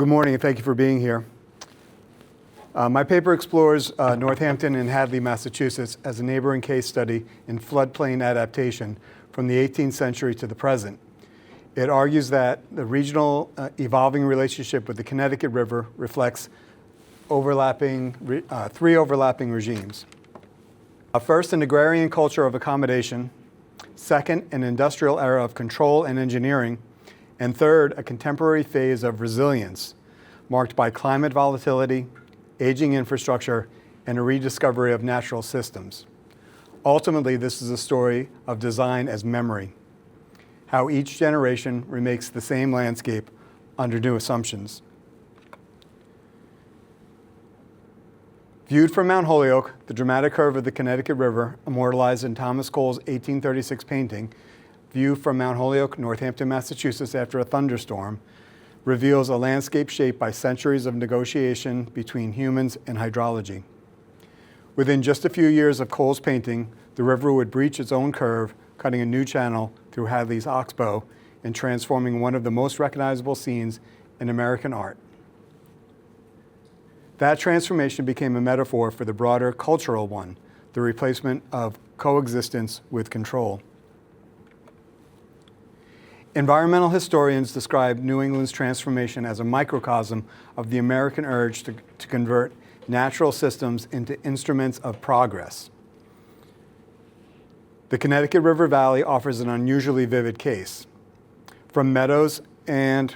Good morning and thank you for being here. My paper explores Northampton and Hadley, Massachusetts as a neighboring case study in floodplain adaptation from the 18th century to the present. It argues that the regional evolving relationship with the Connecticut River reflects three overlapping regimes. First, an agrarian culture of accommodation. Second, an industrial era of control and engineering. And third, a contemporary phase of resilience, marked by climate volatility, aging infrastructure, and a rediscovery of natural systems. Ultimately, this is a story of design as memory, how each generation remakes the same landscape under new assumptions. Viewed from Mount Holyoke, the dramatic curve of the Connecticut River, immortalized in Thomas Cole's 1836 painting, View from Mount Holyoke, Northampton, Massachusetts after a thunderstorm, reveals a landscape shaped by centuries of negotiation between humans and hydrology. Within just a few years of Cole's painting, the river would breach its own curve, cutting a new channel through Hadley's Oxbow and transforming one of the most recognizable scenes in American art. That transformation became a metaphor for the broader cultural one, the replacement of coexistence with control. Environmental historians describe New England's transformation as a microcosm of the American urge to convert natural systems into instruments of progress. The Connecticut River Valley offers an unusually vivid case. From meadows and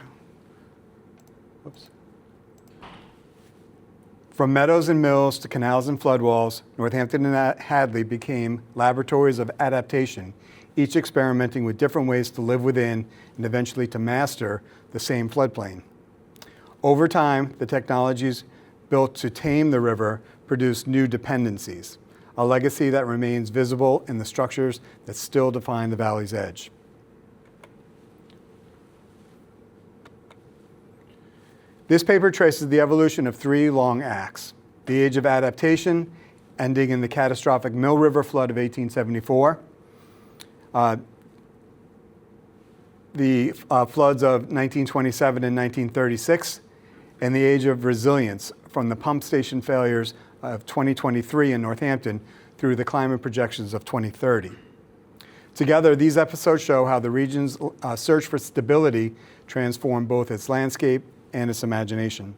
mills to canals and floodwalls, Northampton and Hadley became laboratories of adaptation, each experimenting with different ways to live within and eventually to master the same floodplain. Over time, the technologies built to tame the river produced new dependencies, a legacy that remains visible in the structures that still define the valley's edge. This paper traces the evolution of three long acts: the age of adaptation, ending in the catastrophic Mill River flood of 1874, the floods of 1927 and 1936, and the age of resilience from the pump station failures of 2023 in Northampton through the climate projections of 2030. Together, these episodes show how the region's search for stability transformed both its landscape and its imagination.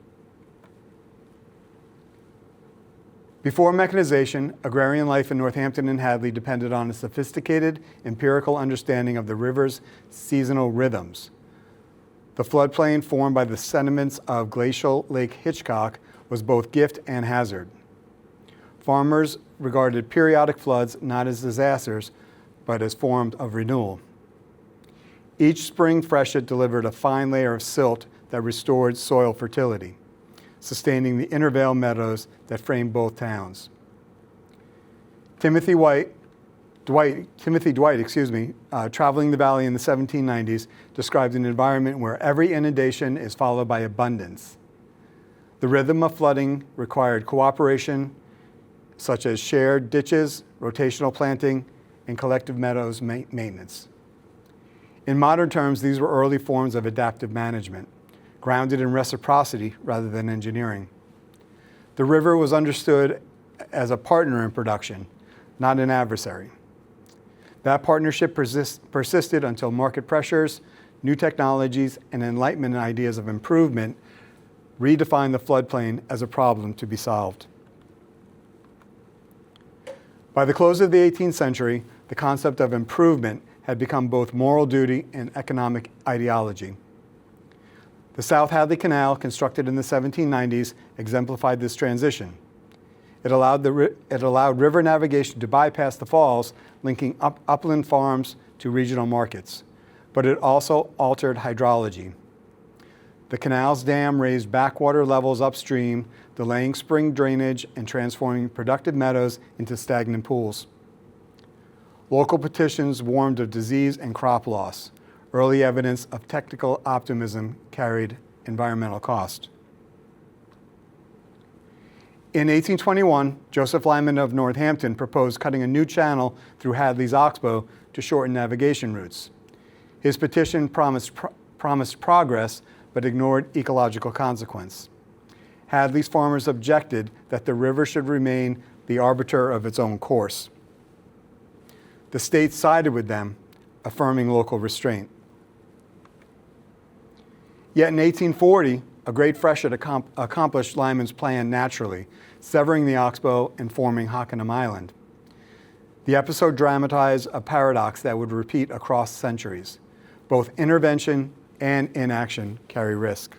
Before mechanization, agrarian life in Northampton and Hadley depended on a sophisticated empirical understanding of the river's seasonal rhythms. The floodplain formed by the sediments of glacial Lake Hitchcock was both gift and hazard. Farmers regarded periodic floods not as disasters, but as forms of renewal. Each spring freshet delivered a fine layer of silt that restored soil fertility, sustaining the intervale meadows that framed both towns. Timothy Dwight, traveling the valley in the 1790s, described an environment where every inundation is followed by abundance. The rhythm of flooding required cooperation, such as shared ditches, rotational planting, and collective meadows maintenance. In modern terms, these were early forms of adaptive management, grounded in reciprocity rather than engineering. The river was understood as a partner in production, not an adversary. That partnership persisted until market pressures, new technologies, and Enlightenment ideas of improvement redefined the floodplain as a problem to be solved. By the close of the 18th century, the concept of improvement had become both moral duty and economic ideology. The South Hadley Canal, constructed in the 1790s, exemplified this transition. It allowed river navigation to bypass the falls, linking upland farms to regional markets. But it also altered hydrology. The canal's dam raised backwater levels upstream, delaying spring drainage and transforming productive meadows into stagnant pools. Local petitions warned of disease and crop loss. Early evidence of technical optimism carried environmental cost. In 1821, Joseph Lyman of Northampton proposed cutting a new channel through Hadley's Oxbow to shorten navigation routes. His petition promised progress, but ignored ecological consequence. Hadley's farmers objected that the river should remain the arbiter of its own course. The state sided with them, affirming local restraint. Yet in 1840, a great freshet accomplished Lyman's plan naturally, severing the Oxbow and forming Hockanum Island. The episode dramatized a paradox that would repeat across centuries. Both intervention and inaction carry risk.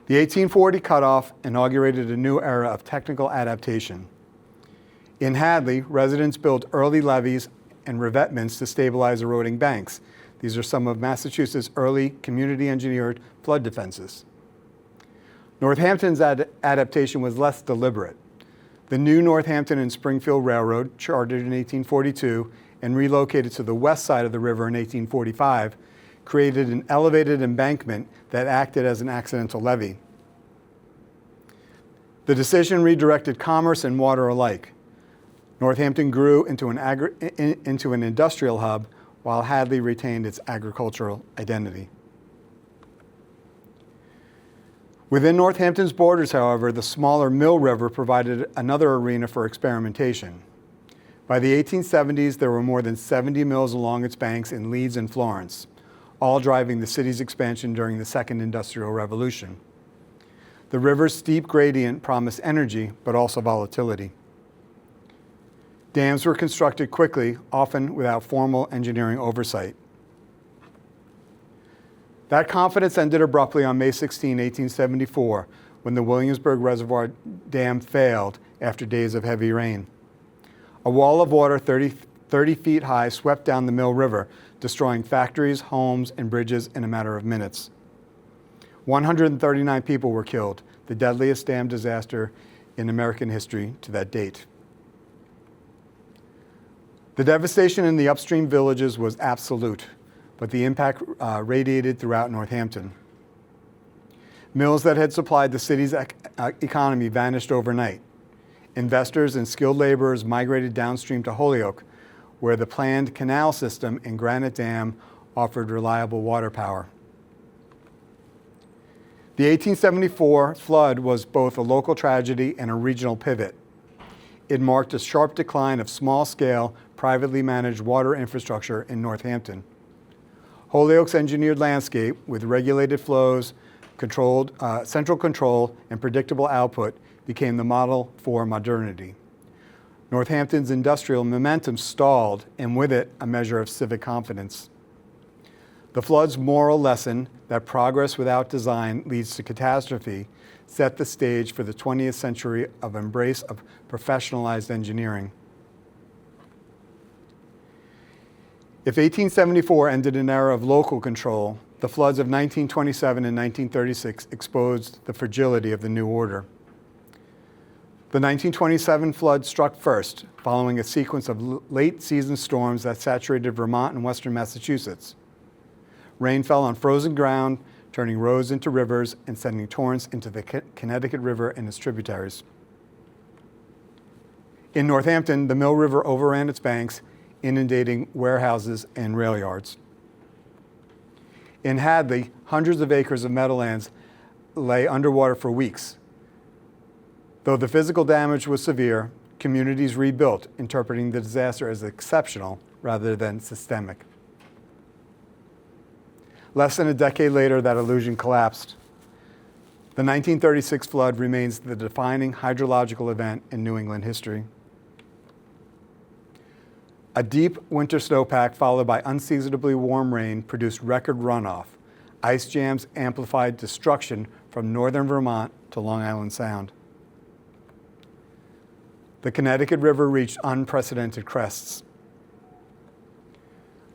The 1840 cutoff inaugurated a new era of technical adaptation. In Hadley, residents built early levees and revetments to stabilize eroding banks. These are some of Massachusetts' early community-engineered flood defenses. Northampton's adaptation was less deliberate. The new Northampton and Springfield Railroad, chartered in 1842 and relocated to the west side of the river in 1845, created an elevated embankment that acted as an accidental levee. The decision redirected commerce and water alike. Northampton grew into an industrial hub, while Hadley retained its agricultural identity. Within Northampton's borders, however, the smaller Mill River provided another arena for experimentation. By the 1870s, there were more than 70 mills along its banks in Leeds and Florence, all driving the city's expansion during the Second Industrial Revolution. The river's steep gradient promised energy, but also volatility. Dams were constructed quickly, often without formal engineering oversight. That confidence ended abruptly on May 16, 1874, when the Williamsburg Reservoir Dam failed after days of heavy rain. A wall of water 30 feet high swept down the Mill River, destroying factories, homes, and bridges in a matter of minutes. 139 people were killed, the deadliest dam disaster in American history to that date. The devastation in the upstream villages was absolute, but the impact radiated throughout Northampton. Mills that had supplied the city's economy vanished overnight. Investors and skilled laborers migrated downstream to Holyoke, where the planned canal system and Granite Dam offered reliable water power. The 1874 flood was both a local tragedy and a regional pivot. It marked a sharp decline of small-scale, privately managed water infrastructure in Northampton. Holyoke's engineered landscape, with regulated flows, central control, and predictable output, became the model for modernity. Northampton's industrial momentum stalled, and with it, a measure of civic confidence. The flood's moral lesson that progress without design leads to catastrophe set the stage for the 20th century of embrace of professionalized engineering. If 1874 ended an era of local control, the floods of 1927 and 1936 exposed the fragility of the new order. The 1927 flood struck first, following a sequence of late-season storms that saturated Vermont and western Massachusetts. Rain fell on frozen ground, turning roads into rivers and sending torrents into the Connecticut River and its tributaries. In Northampton, the Mill River overran its banks, inundating warehouses and rail yards. In Hadley, hundreds of acres of meadowlands lay underwater for weeks. Though the physical damage was severe, communities rebuilt, interpreting the disaster as exceptional rather than systemic. Less than a decade later, that illusion collapsed. The 1936 flood remains the defining hydrological event in New England history. A deep winter snowpack followed by unseasonably warm rain produced record runoff. Ice jams amplified destruction from northern Vermont to Long Island Sound. The Connecticut River reached unprecedented crests.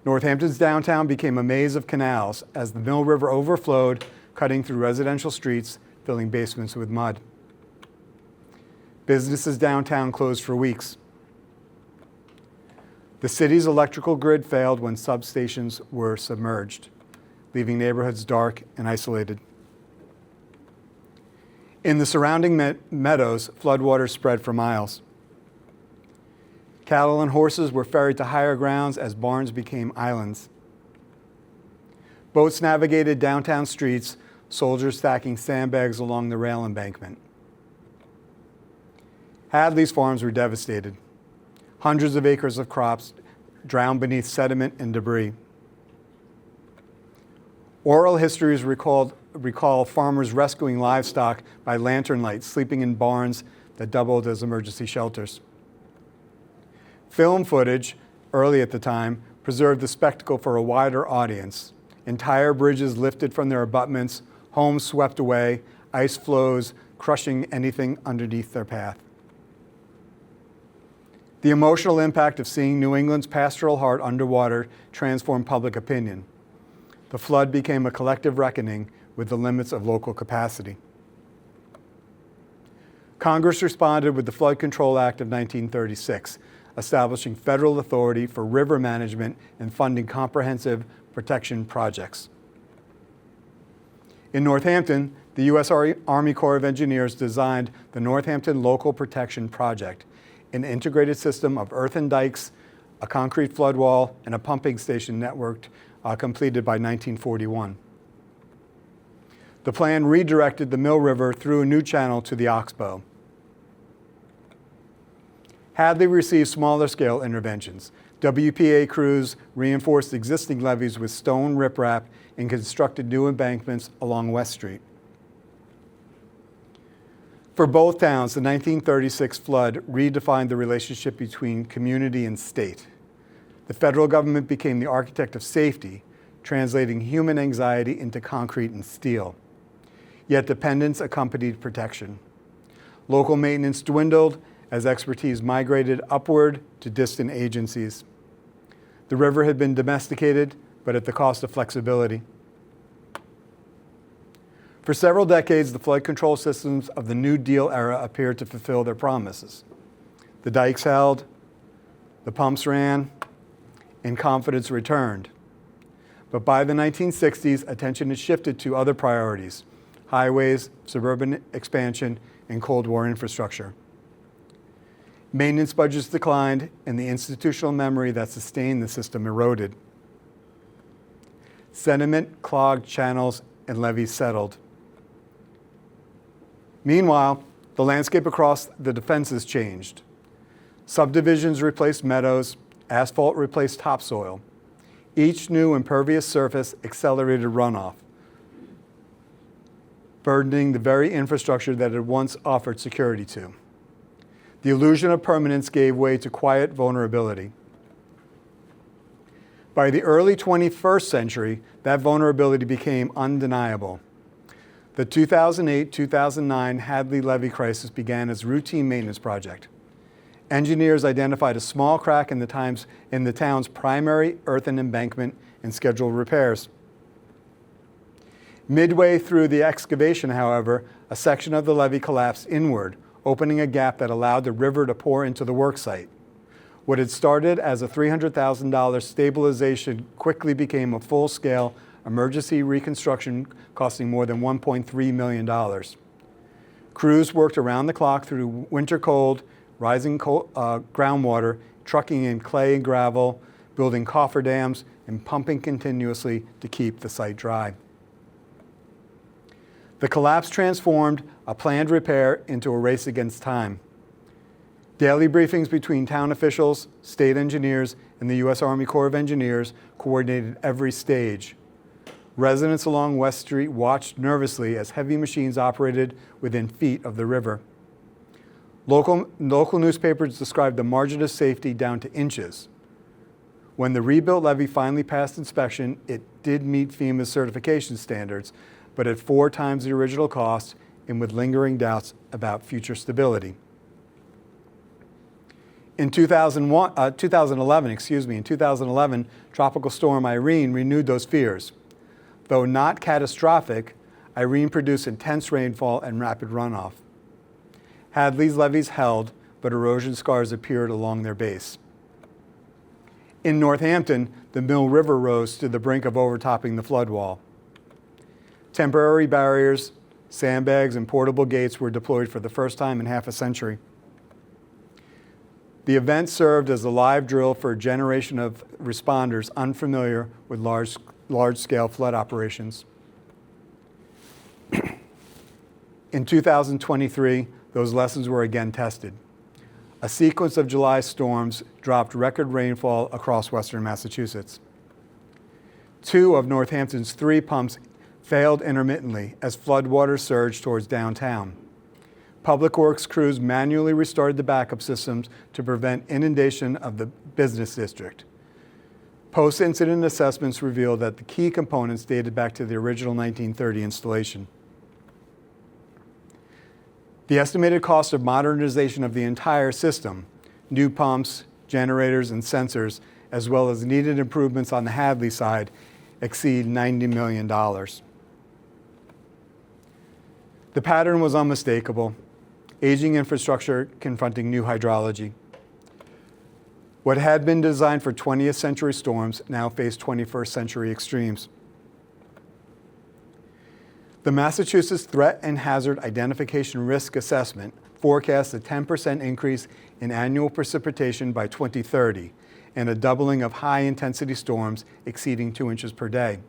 Northampton's downtown became a maze of canals as the Mill River overflowed, cutting through residential streets, filling basements with mud. Businesses downtown closed for weeks. The city's electrical grid failed when substations were submerged, leaving neighborhoods dark and isolated. In the surrounding meadows, floodwaters spread for miles. Cattle and horses were ferried to higher grounds as barns became islands. Boats navigated downtown streets, soldiers stacking sandbags along the rail embankment. Hadley's farms were devastated. Hundreds of acres of crops drowned beneath sediment and debris. Oral histories recall farmers rescuing livestock by lantern light, sleeping in barns that doubled as emergency shelters. Film footage, early at the time, preserved the spectacle for a wider audience. Entire bridges lifted from their abutments, homes swept away, ice floes crushing anything underneath their path. The emotional impact of seeing New England's pastoral heart underwater transformed public opinion. The flood became a collective reckoning with the limits of local capacity. Congress responded with the Flood Control Act of 1936, establishing federal authority for river management and funding comprehensive protection projects. In Northampton, the U.S. Army Corps of Engineers designed the Northampton Local Protection Project, an integrated system of earthen dikes, a concrete flood wall, and a pumping station networked, completed by 1941. The plan redirected the Mill River through a new channel to the Oxbow. Hadley received smaller scale interventions. WPA crews reinforced existing levees with stone riprap and constructed new embankments along West Street. For both towns, the 1936 flood redefined the relationship between community and state. The federal government became the architect of safety, translating human anxiety into concrete and steel. Yet dependence accompanied protection. Local maintenance dwindled as expertise migrated upward to distant agencies. The river had been domesticated, but at the cost of flexibility. For several decades, the flood control systems of the New Deal era appeared to fulfill their promises. The dikes held, the pumps ran, and confidence returned. But by the 1960s, attention had shifted to other priorities: highways, suburban expansion, and Cold War infrastructure. Maintenance budgets declined, and the institutional memory that sustained the system eroded. Sediment clogged channels and levees settled. Meanwhile, the landscape across the defenses changed. Subdivisions replaced meadows, asphalt replaced topsoil. Each new impervious surface accelerated runoff, burdening the very infrastructure that had once offered security to. The illusion of permanence gave way to quiet vulnerability. By the early 21st century, that vulnerability became undeniable. The 2008-2009 Hadley levee crisis began as a routine maintenance project. Engineers identified a small crack in the town's primary earthen embankment and scheduled repairs. Midway through the excavation, however, a section of the levee collapsed inward, opening a gap that allowed the river to pour into the worksite. What had started as a $300,000 stabilization quickly became a full-scale emergency reconstruction costing more than $1.3 million. Crews worked around the clock through winter cold, rising groundwater, trucking in clay and gravel, building cofferdams, and pumping continuously to keep the site dry. The collapse transformed a planned repair into a race against time. Daily briefings between town officials, state engineers, and the U.S. Army Corps of Engineers coordinated every stage. Residents along West Street watched nervously as heavy machines operated within feet of the river. Local newspapers described the margin of safety down to inches. When the rebuilt levee finally passed inspection, it did meet FEMA's certification standards, but at 4 times the original cost and with lingering doubts about future stability. In 2011, Tropical Storm Irene renewed those fears. Though not catastrophic, Irene produced intense rainfall and rapid runoff. Hadley's levees held, but erosion scars appeared along their base. In Northampton, the Mill River rose to the brink of overtopping the flood wall. Temporary barriers, sandbags, and portable gates were deployed for the first time in half a century. The event served as a live drill for a generation of responders unfamiliar with large-scale flood operations. In 2023, those lessons were again tested. A sequence of July storms dropped record rainfall across western Massachusetts. 2 of Northampton's 3 pumps failed intermittently as floodwater surged towards downtown. Public Works crews manually restored the backup systems to prevent inundation of the business district. Post-incident assessments revealed that the key components dated back to the original 1930 installation. The estimated cost of modernization of the entire system, new pumps, generators, and sensors, as well as needed improvements on the Hadley side, exceed $90 million. The pattern was unmistakable: aging infrastructure confronting new hydrology. What had been designed for 20th century storms now faced 21st century extremes. The Massachusetts Threat and Hazard Identification Risk Assessment forecasts a 10% increase in annual precipitation by 2030 and a doubling of high-intensity storms exceeding 2 inches per day.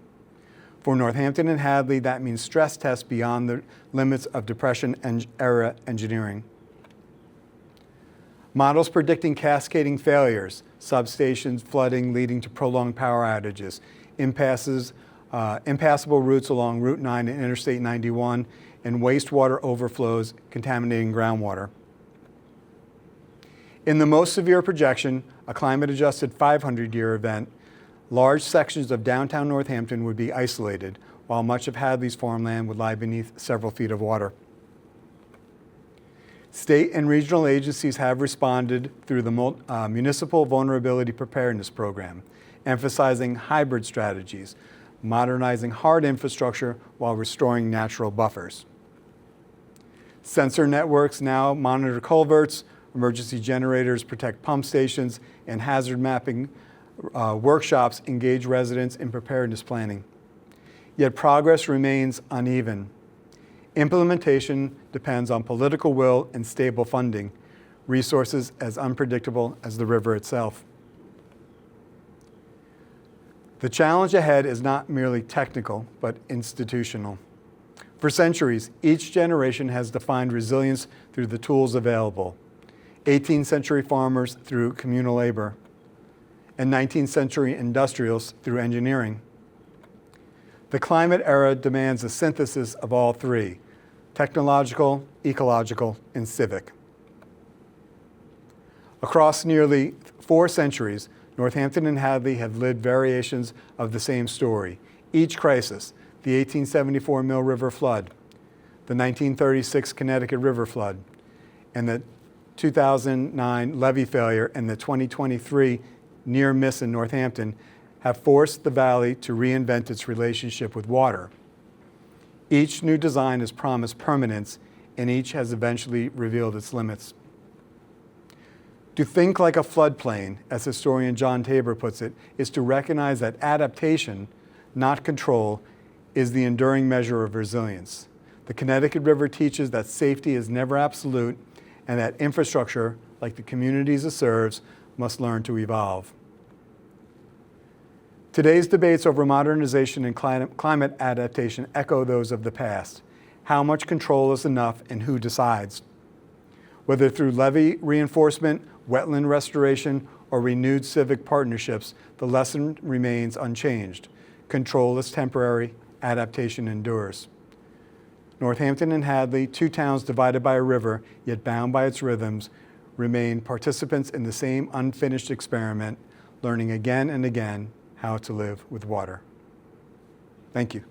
For Northampton and Hadley, that means stress tests beyond the limits of Depression-era engineering. Models predicting cascading failures, substations flooding leading to prolonged power outages, impassable routes along Route 9 and Interstate 91, and wastewater overflows contaminating groundwater. In the most severe projection, a climate-adjusted 500-year event, large sections of downtown Northampton would be isolated, while much of Hadley's farmland would lie beneath several feet of water. State and regional agencies have responded through the Municipal Vulnerability Preparedness Program, emphasizing hybrid strategies, modernizing hard infrastructure while restoring natural buffers. Sensor networks now monitor culverts, emergency generators protect pump stations, and hazard mapping workshops engage residents in preparedness planning. Yet progress remains uneven. Implementation depends on political will and stable funding, resources as unpredictable as the river itself. The challenge ahead is not merely technical, but institutional. For centuries, each generation has defined resilience through the tools available. 18th century farmers through communal labor, and 19th century industrials through engineering. The climate era demands a synthesis of all three: technological, ecological, and civic. Across nearly 4 centuries, Northampton and Hadley have lived variations of the same story. Each crisis, the 1874 Mill River Flood, the 1936 Connecticut River Flood, and the 2009 levee failure and the 2023 near miss in Northampton, have forced the valley to reinvent its relationship with water. Each new design has promised permanence, and each has eventually revealed its limits. To think like a floodplain, as historian John Tabor puts it, is to recognize that adaptation, not control, is the enduring measure of resilience. The Connecticut River teaches that safety is never absolute and that infrastructure, like the communities it serves, must learn to evolve. Today's debates over modernization and climate adaptation echo those of the past. How much control is enough and who decides? Whether through levee reinforcement, wetland restoration, or renewed civic partnerships, the lesson remains unchanged. Control is temporary, adaptation endures. Northampton and Hadley, 2 towns divided by a river, yet bound by its rhythms, remain participants in the same unfinished experiment, learning again and again how to live with water. Thank you.